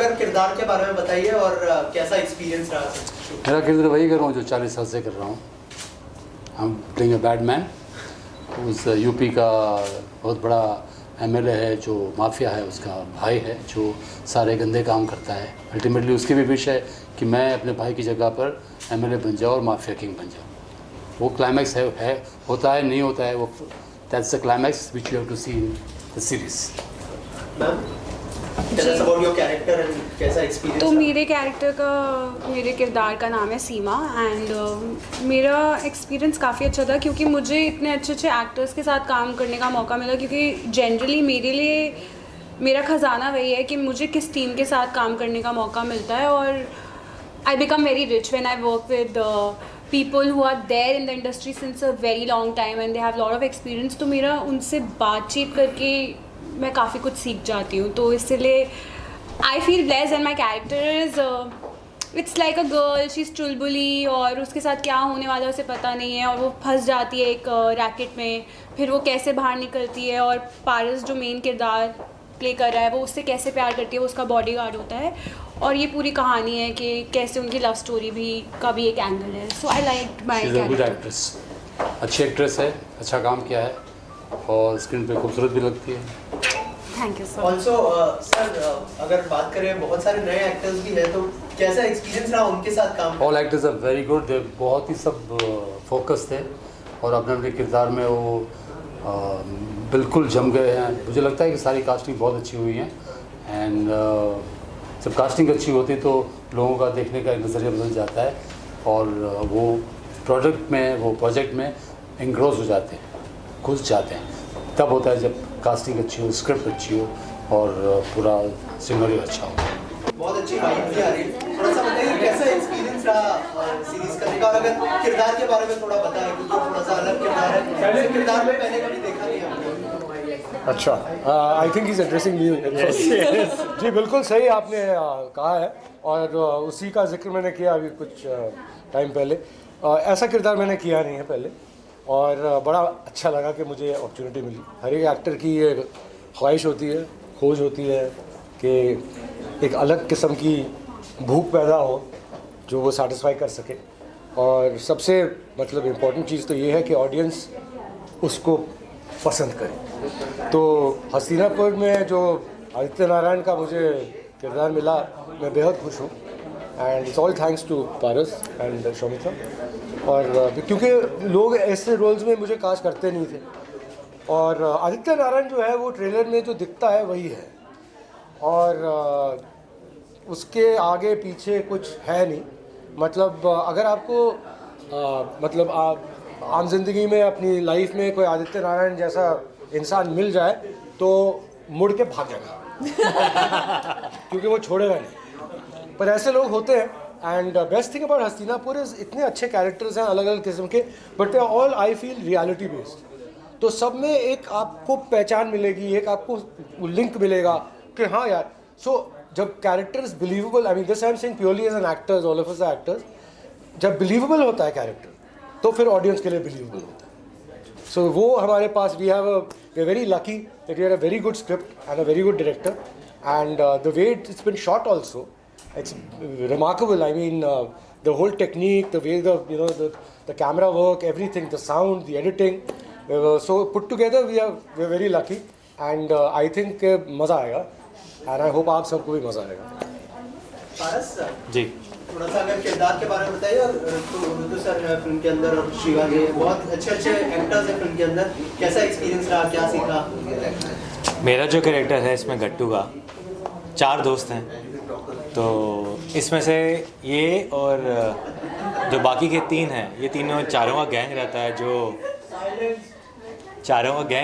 अगर किरदार के बारे में बताइए और कैसा एक्सपीरियंस रहा? मेरा किरदार वही कर रहा हूँ जो 40 साल से कर रहा हूँ। हम प्लेइंग अ बैड मैन। उस यूपी का बहुत बड़ा एमएलए है जो माफिया है, उसका भाई है जो सारे गंदे काम करता है। अल्टीमेटली उसकी भी विश है कि मैं अपने भाई की जगह पर एमएलए बन जाऊँ और माफिया किंग बन जाऊँ। वो क्लाइमैक्स है होता है नहीं होता है, वो that's the climax which you have to see in the series. तो मेरे किरदार का नाम है सीमा एंड मेरा एक्सपीरियंस काफ़ी अच्छा था क्योंकि मुझे इतने अच्छे अच्छे एक्टर्स के साथ काम करने का मौका मिला, क्योंकि जनरली मेरे लिए मेरा ख़जाना वही है कि मुझे किस टीम के साथ काम करने का मौका मिलता है। और I become very rich when I work with people who are there in the industry since a very long time and they have lot of experience। तो मेरा उनसे बातचीत करके मैं काफ़ी कुछ सीख जाती हूँ, तो इसलिए I feel blessed and my character is it's like a girl, she is चुलबुली और उसके साथ क्या होने वाला है उसे पता नहीं है और वो फंस जाती है एक रैकेट में, फिर वो कैसे बाहर निकलती है और पारस जो मेन किरदार प्ले कर रहा है वो उससे कैसे प्यार करती है, वो उसका बॉडीगार्ड होता है। और ये पूरी कहानी है कि कैसे उनकी लव स्टोरी का भी एक एंगल है। सो आई लाइक माय कैरेक्टर। अच्छी एक्ट्रेस है, अच्छा काम किया है और स्क्रीन पे खूबसूरत भी लगती है। Thank you sir. Also sir अगर बात करें बहुत सारे नए एक्टर्स भी हैं, तो कैसा एक्सपीरियंस रहा उनके साथ काम? All actors are very good, they बहुत ही सब फोकस थे और अपने अपने किरदार में वो बिल्कुल जम गए हैं। मुझे लगता है कि सारी कास्टिंग बहुत अच्छी हुई है एंड जब कास्टिंग अच्छी होती है तो लोगों का देखने का नज़रिया बदल जाता है और वो प्रोजेक्ट में एंग्रोस हो जाते हैं, घुस जाते हैं। तब होता है जब कास्टिंग अच्छी हो, स्क्रिप्ट अच्छी हो और पूरा सिनेरियो अच्छा हो। बहुत अच्छी वाइब भी आ रही है। थोड़ा सा बताइए कैसा एक्सपीरियंस रहा सीरीज करने का, और अगर किरदार के बारे में थोड़ा बताएं क्योंकि थोड़ा सा अलग किरदार है, किरदार में पहले कभी देखा नहीं है। अच्छा, I think is addressing me. जी बिल्कुल सही आपने कहा है और उसी का जिक्र मैंने किया अभी कुछ टाइम पहले। ऐसा किरदार मैंने किया नहीं है पहले और बड़ा अच्छा लगा कि मुझे अपॉर्चुनिटी मिली। हर एक एक्टर की ये ख्वाहिश होती है, खोज होती है कि एक अलग किस्म की भूख पैदा हो जो वो सेटिस्फाई कर सके। और सबसे मतलब इम्पोर्टेंट चीज़ तो ये है कि ऑडियंस उसको पसंद करे। तो हस्तिनापुर में जो आदित्य नारायण का मुझे किरदार मिला, मैं बेहद खुश हूँ and it's all thanks to Paras and Shomita. और क्योंकि लोग ऐसे रोल्स में मुझे कास्ट करते नहीं थे और आदित्य नारायण जो है वो ट्रेलर में जो दिखता है वही है और उसके आगे पीछे कुछ है नहीं। मतलब अगर आपको मतलब आप आम जिंदगी में अपनी लाइफ में कोई आदित्य नारायण जैसा इंसान मिल जाए तो मुड़ के भाग जाएगा क्योंकि वो छोड़ेगा नहीं। पर ऐसे लोग होते हैं and best thing about Hastinapur is इतने अच्छे कैरेक्टर्स हैं अलग अलग किस्म के, but they are all I feel reality based. तो सब में एक आपको पहचान मिलेगी, एक आपको लिंक मिलेगा कि हाँ यार। सो जब characters believable, I mean this I am saying purely as an actors, all of us are actors, जब बिलीवेबल होता है कैरेक्टर तो फिर ऑडियंस के लिए बिलीवेबल होता है। सो वो हमारे पास we are very lucky that we have a very good script and a very good director and the way it's been shot also, it's remarkable. I mean, the whole technique, the way the camera work, everything, the sound, the editing, so put together we're very lucky and I think मज़ा आएगा and I hope आप सबको भी मज़ा आएगा। पारस जी थोड़ा सा अगर किरदार के बारे में बताइए। और तो ऋतु सर है फिल्म के अंदर और शिवा जी, बहुत अच्छे एक्टर्स हैं फिल्म के अंदर, कैसा एक्सपीरियंस रहा, क्या सीखा? मेरा जो कैरेक्टर है इसमें गट्टू का 4 दोस्त हैं, तो इसमें से ये और जो बाकी के 3 हैं, ये चारों का गैंग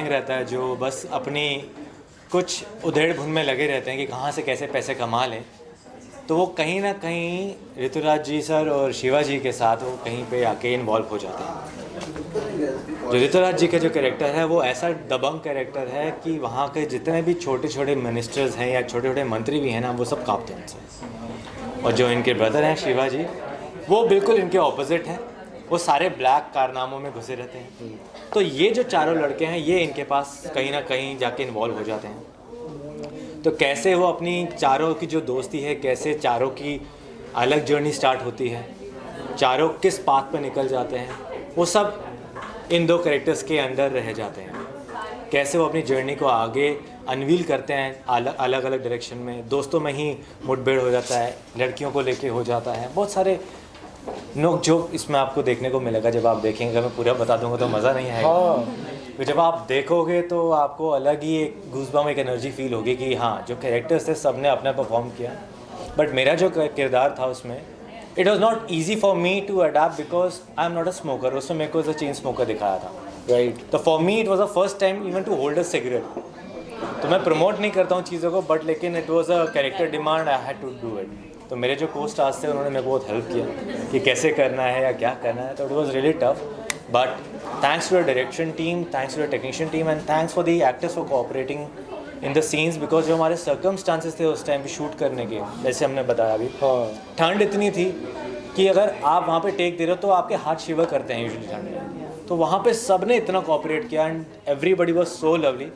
रहता है जो बस अपनी कुछ उधेड़ बुन में लगे रहते हैं कि कहाँ से कैसे पैसे कमा लें। तो वो कहीं ना कहीं ऋतुराज जी सर और शिवा जी के साथ वो कहीं पे आके इन्वॉल्व हो जाते हैं। जो ऋतुराज जी का जो कैरेक्टर है वो ऐसा दबंग कैरेक्टर है कि वहाँ के जितने भी छोटे छोटे मिनिस्टर्स हैं या छोटे छोटे मंत्री भी हैं ना, वो सब कांपते हैं उनसे। और जो इनके ब्रदर हैं शिवा जी, वो बिल्कुल इनके ऑपोजिट हैं, वो सारे ब्लैक कारनामों में घुसे रहते हैं। तो ये जो चारों लड़के हैं ये इनके पास कहीं ना कहीं जाके इन्वॉल्व हो जाते हैं। तो कैसे वो अपनी चारों की जो दोस्ती है, कैसे चारों की अलग जर्नी स्टार्ट होती है, चारों किस पाथ पे निकल जाते हैं, वो सब इन दो कैरेक्टर्स के अंदर रह जाते हैं। कैसे वो अपनी जर्नी को आगे अनवील करते हैं अलग अलग डायरेक्शन में, दोस्तों में ही मुठभेड़ हो जाता है, लड़कियों को लेके हो जाता है, बहुत सारे नोक झोंक इसमें आपको देखने को मिलेगा। जब आप देखेंगे, अगर मैं पूरा बता दूंगा तो मज़ा नहीं आएगा। तो जब आप देखोगे तो आपको अलग ही एक गूज़बम्प, एक एनर्जी फील होगी कि हाँ, जो कैरेक्टर्स थे सब ने अपना परफॉर्म किया। बट मेरा जो किरदार था उसमें, it was not easy for me to adapt because I am not a smoker. उसमें मेरे को एज अ चेन स्मोकर दिखाया था, राइट। तो for me it was the first time even to hold a cigarette. तो मैं promote नहीं करता हूँ चीज़ों को, बट लेकिन it was a character demand, I had to do it. तो मेरे जो को स्टार्स थे उन्होंने मेरे को बहुत हेल्प किया कि कैसे करना है या क्या करना है। तो it was really tough, but thanks to the direction team, thanks to the technician team and thanks for the actors for cooperating in the scenes, because जो हमारे सर्कमस्टांसेस थे उस टाइम पे शूट करने के, जैसे हमने बताया अभी, ठंड इतनी थी कि अगर आप वहाँ पे टेक दे रहे हो तो आपके हाथ शिवर करते हैं यूजुअली ठंड में। तो वहाँ पे सब ने इतना कोऑपरेट किया and everybody was so lovely.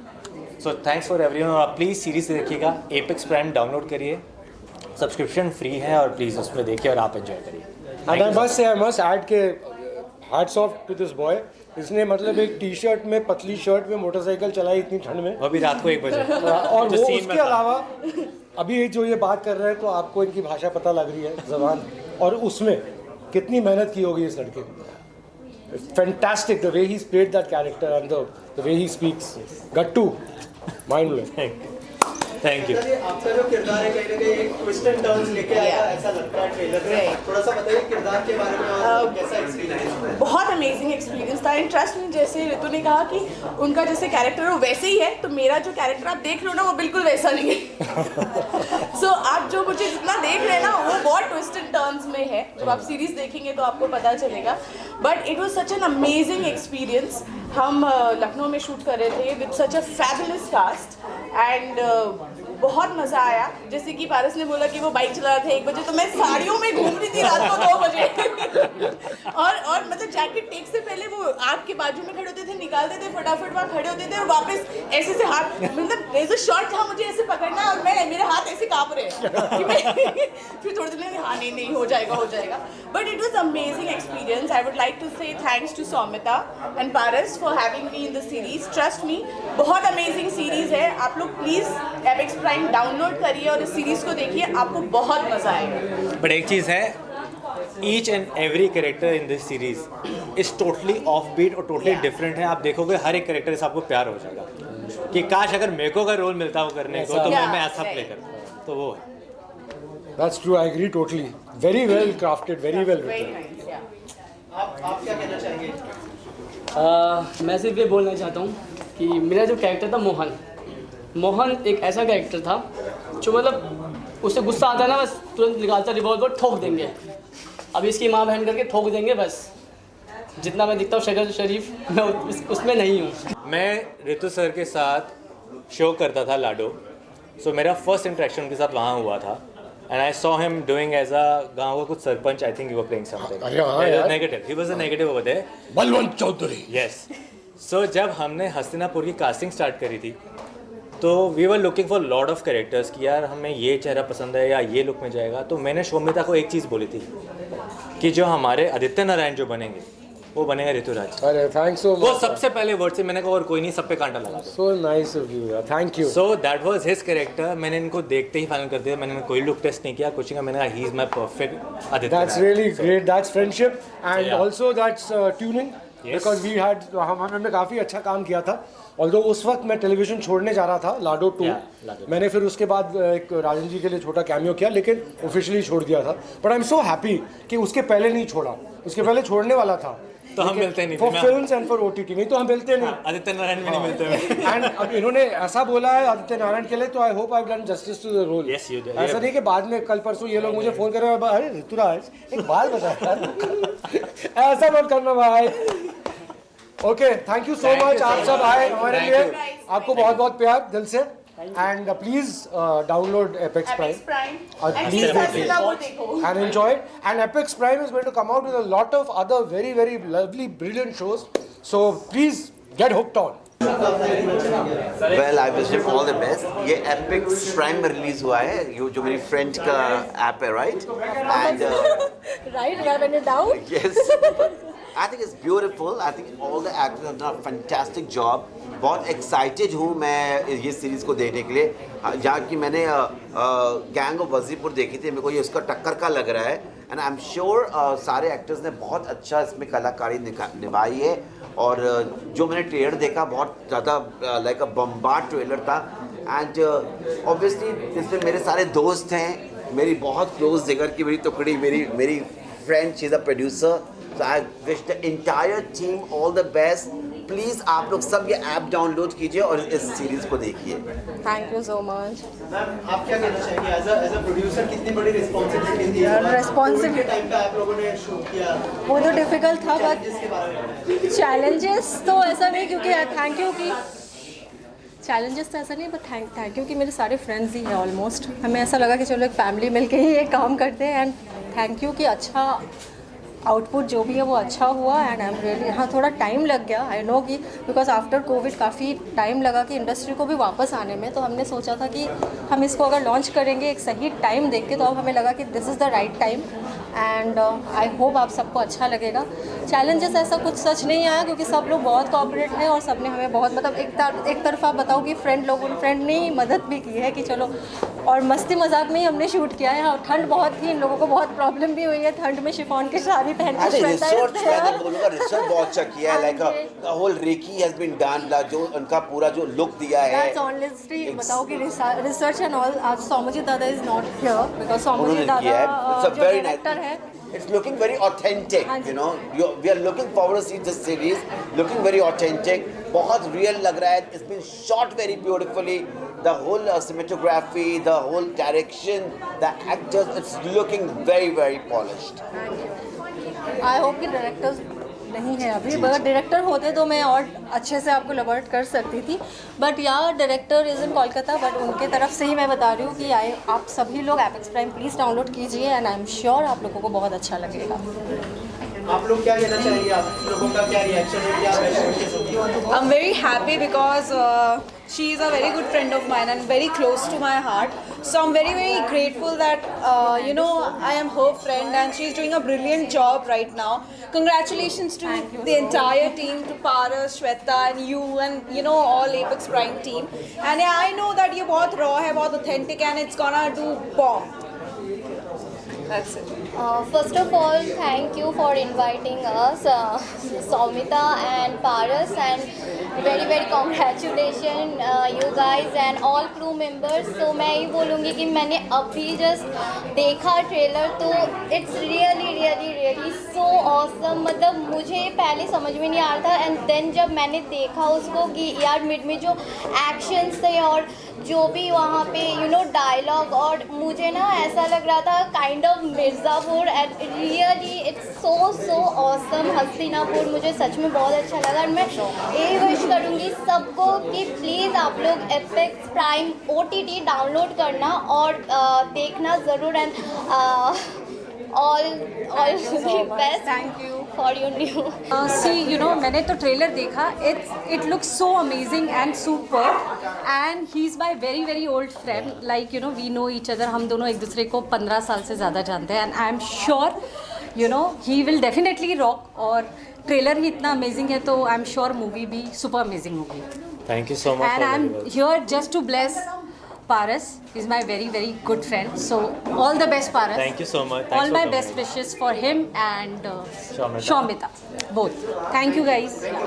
So thanks for everyone. और आप प्लीज़ सीरीज़ देखिएगा, एपेक्स प्राइम डाउनलोड करिए, सब्सक्रिप्शन फ्री है और प्लीज़ उसमें देखिए और आप एंजॉय करिए। एंड आई मस्ट ऐड के hats off to this boy. इसने मतलब एक टी शर्ट में, पतली शर्ट में मोटरसाइकिल चलाई इतनी ठंड में, वो भी रात को 1 बजे। और जो वो scene उसके में था। अलावा अभी जो ये बात कर रहे हैं तो आपको इनकी भाषा पता लग रही है, जबान, और उसमें कितनी मेहनत की होगी इस लड़के ने। Fantastic the way he played that character and the way he speaks. Gattu, mind blowing. Thank you. चलिए, आपका जो किरदार है कहीं ना कहीं एक ट्विस्ट एंड टर्न्स लेके आएगा, ऐसा लगता है ट्रेलर में। थोड़ा सा बताइए किरदार के बारे में और कैसा एक्सपीरियंस है। बहुत अमेजिंग एक्सपीरियंस था। इंटरेस्ट में जैसे ऋतु ने कहा कि उनका जैसे कैरेक्टर वो वैसे ही है, तो मेरा जो कैरेक्टर आप देख रहे हो ना वो बिल्कुल वैसा नहीं है। सो आप जो मुझे जितना देख रहे हैं ना वो बहुत ट्विस्ट एंड टर्न्स में है। जब आप सीरीज देखेंगे तो आपको पता चलेगा। But it was such an amazing experience. हम लखनऊ में शूट कर रहे थे with such a fabulous cast and बहुत मज़ा आया। जैसे कि पारस ने बोला कि वो बाइक चला रहा था 1 बजे, तो मैं साड़ियों में घूम रही थी रात को 2 बजे। और मतलब जैकेट टेक से पहले वो आग के बाजू में खड़े होते थे, निकालते थे, फटाफट वहाँ खड़े होते थे और वापस ऐसे से हाथ, मतलब रेजर शॉट था मुझे ऐसे पकड़ना और मेरे हाथ ऐसे काँप रहे हैं कि मैं फिर थोड़ी देर में हाँ नहीं हो जाएगा। But it was amazing experience. I would like to say thanks to Saumita and Paras for having me in the series. Trust me, बहुत अमेजिंग सीरीज है। आप लोग प्लीज़ एपेक्स प्राइम डाउनलोड करिए और इस सीरीज को देखिए, आपको बहुत मजा आएगा। बट एक चीज़ है, each and every character in this series is totally off beat और टोटली डिफरेंट है। आप देखोगे हर एक कैरेक्टर से आपको प्यार हो जाएगा कि काश अगर मेरे को अगर रोल मिलता वो करने को तो मैं ऐसा प्ले करता। तो वो है। That's true, I agree totally. Very well crafted, very well written. आप क्या कहना चाहेंगे? मैं सिर्फ ये बोलना चाहता हूँ कि मेरा जो कैरेक्टर था मोहन एक ऐसा कैरेक्टर था जो मतलब उससे गुस्सा आता है ना, बस तुरंत निकालता रिवॉल्वर, ठोक देंगे। अब इसकी माँ बहन करके ठोक देंगे बस। जितना मैं दिखता हूँ शक्ल शरीफ, मैं उसमें नहीं हूँ। मैं ऋतु सर के साथ शो करता था लाडो, सो मेरा फर्स्ट इंटरेक्शन उनके साथ वहाँ हुआ था। And I saw him doing as a गाँव का कुछ sarpanch, I think you were playing something negative, he was a negative over there, Balwant Chaudhary. Yes. So जब हमने हस्तिनापुर की कास्टिंग स्टार्ट करी थी तो we were looking for lot of characters कि यार हमें ये चेहरा पसंद है या ये लुक में जाएगा। तो मैंने शोमिता को एक चीज़ बोली थी कि जो हमारे आदित्य नारायण जो बनेंगे वो बनेगा ऋतुराज। अरे थैंक्स सो मच। वो सबसे पहले वर्ड से मैंने कहा और कोई नहीं, सब पे कांटा लगा दो। So nice of you, thank you. So that was his character. मैंने इनको देखते ही फाइनल कर दिया। मैंने कोई लुक टेस्ट नहीं किया, कुछ नहीं किया। मैंने कहा he is my perfect Aditya. That's really great. That's friendship and Yeah. also that's tuning. Yes. Because we had हमने काफ़ी अच्छा काम किया था। Although उस वक्त मैं टेलीविजन छोड़ने जा रहा था, लाडो 2। लाडो। मैंने फिर उसके बाद एक राजन जी के लिए छोटा कैमियो किया, लेकिन ऑफिशियली छोड़ दिया था। But I am so happy कि उसके पहले नहीं छोड़ा, उसके पहले छोड़ने वाला था। तो हम मिलते नहीं for films and for OTT, नहीं तो हम मिलते नहीं। आदित्य नारायण भी नहीं मिलते। एंड अब इन्होंने ऐसा बोला है आदित्य नारायण के लिए, तो I hope I have done justice to the role. Yes, you did. ऐसा नहीं कि बाद में कल परसों ये लोग मुझे फोन कर रहे हैं, अरे ऋतुराज एक बात बता यार। ऐसा मत करना भाई। Okay, thank you so much. आप सब आए हमारे लिए, आपको बहुत बहुत प्यार दिल से। And please download apex prime and enjoy it. And Apex Prime is going to come out with a lot of other very, very lovely, brilliant shows. So please get hooked on. Well I wish him all the best. ये epics prime में release हुआ है, ये जो मेरी friend का app है, right? And right, मैंने doubt. yes, I think it's beautiful. I think all the actors have done a fantastic job. बहुत एक्साइटेड हूँ मैं ये सीरीज़ को देखने के लिए। जहाँ की मैंने गैंग ऑफ वजीपुर देखी थी, मेरे को ये उसका टक्कर का लग रहा है। एंड आई एम श्योर सारे एक्टर्स ने बहुत अच्छा इसमें कलाकारी निभाई है। और जो मैंने ट्रेलर देखा बहुत ज़्यादा लाइक अ बम्बार्ड ट्रेलर था। एंड ऑब्वियसली इसमें मेरे सारे दोस्त हैं, मेरी बहुत क्लोज जिगर की मेरी टुकड़ी, मेरी friend, she is a producer. So I wish the entire team all the best. Please आप लोग सब ये ऐप डाउनलोड कीजिए और इस सीरीज़ को देखिए। Thank you so much. Ma'am आप क्या कहना चाहेंगे एज अ प्रोड्यूसर, कितनी बड़ी रिस्पॉन्सिबिलिटी थी? Responsibility- टाइम पे आप लोगों ने शूट किया, वो तो डिफिकल्ट था, बट जिसके बारे में चैलेंजेस तो ऐसा नहीं, क्योंकि थैंक यू कि चैलेंजेस तो ऐसा नहीं, बट थैंक यू कि मेरे सारे फ्रेंड्स ही हैं ऑलमोस्ट। हमें ऐसा लगा कि चलो एक फैमिली मिलके ही ये काम करते हैं। एंड थैंक यू कि अच्छा आउटपुट जो भी है वो अच्छा हुआ। एंड आई एम रियली, हाँ थोड़ा टाइम लग गया, आई नो कि बिकॉज आफ्टर कोविड काफ़ी टाइम लगा कि इंडस्ट्री को भी वापस आने में। तो हमने सोचा था कि हम इसको अगर लॉन्च करेंगे एक सही टाइम देख के, तो अब हमें लगा कि this is the right time. And I hope आप सबको अच्छा लगेगा। चैलेंजेस ऐसा कुछ सच नहीं आया, क्योंकि सब लोग बहुत कोऑपरेट हैं और सब ने हमें बहुत, मतलब एक तरफा बताओ कि फ्रेंड ने मदद भी की है कि चलो, और मस्ती मजाक में ही हमने शूट किया है। हाँ, ठंड बहुत थी, इन लोगों को बहुत प्रॉब्लम भी हुई है ठंड में शिफॉन की साड़ी पहन के। रिसर्च मैं बोलूँगा, रिसर्च बहुत अच्छा किया है। Like whole recce has been done, जो उनका पूरा जो लुक दिया है। That's honestly बताओ कि रिसर्च एंड ऑल। आज सौम्यजीत दादा is not here, because Soumyajit दादा जो डायरेक्टर है, It's looking very authentic, you know. We are looking forward to see this series. Looking very authentic. बहुत real लग रहा है. It's been shot very beautifully. The whole cinematography, the whole direction, the actors. It's looking very very polished. I hope कि directors नहीं है अभी, अगर director होते तो मैं और अच्छे से आपको लबर्ट कर सकती थी। बट यार director is in Kolkata, but उनके तरफ से ही मैं बता रही हूँ कि आप सभी लोग एपेक्स प्राइम प्लीज़ डाउनलोड कीजिए। एंड आई एम श्योर आप लोगों को बहुत अच्छा लगेगा। आप लोग क्या कहना चाहेंगे? आप लोगों का क्या रिएक्शन है, क्या मैसेज होगी? I'm very happy because she is a very good friend of mine and very close to my heart. So I'm very, very grateful that, I am her friend and she's doing a brilliant job right now. Congratulations to the entire team, to Paras, Shweta and you and, all Apex Prime team. And yeah, I know that ये बहुत raw है, बहुत authentic and it's gonna do bomb. That's it. First of all, thank you for inviting us, Soumita and Paras, and very very congratulations you guys and all crew members. So मैं ये बोलूँगी कि मैंने अभी just देखा trailer, तो it's really so awesome। मतलब मुझे पहले समझ में नहीं आ रहा था, एंड देन जब मैंने देखा उसको कि यार मिड में जो एक्शंस थे और जो भी वहाँ पे डायलॉग, और मुझे ना ऐसा लग रहा था kind of Mirzapur. And really it's so awesome. Hastinapur मुझे सच में बहुत अच्छा लगा। और मैं यही विश करूँगी सबको कि प्लीज़ आप लोग एपेक्स प्राइम OTT डाउनलोड करना और देखना ज़रूर। And all the best. Thank you. For your new. See, मैंने तो ट्रेलर देखा, it looks so amazing and superb, and he's my very very old friend. Like we know each other. हम दोनों एक दूसरे को 15 साल से ज़्यादा जानते हैं, and I am sure he will definitely rock. और ट्रेलर ही इतना amazing है, तो I am sure मूवी भी super amazing होगी. Thank you so much. And for I'm the words. here just to bless Paras. He's my very very good friend. So all the best, Paras. Thank you so much. Thanks All for my coming. best wishes for him and Shaumita. Shaumita, both. Thank you guys.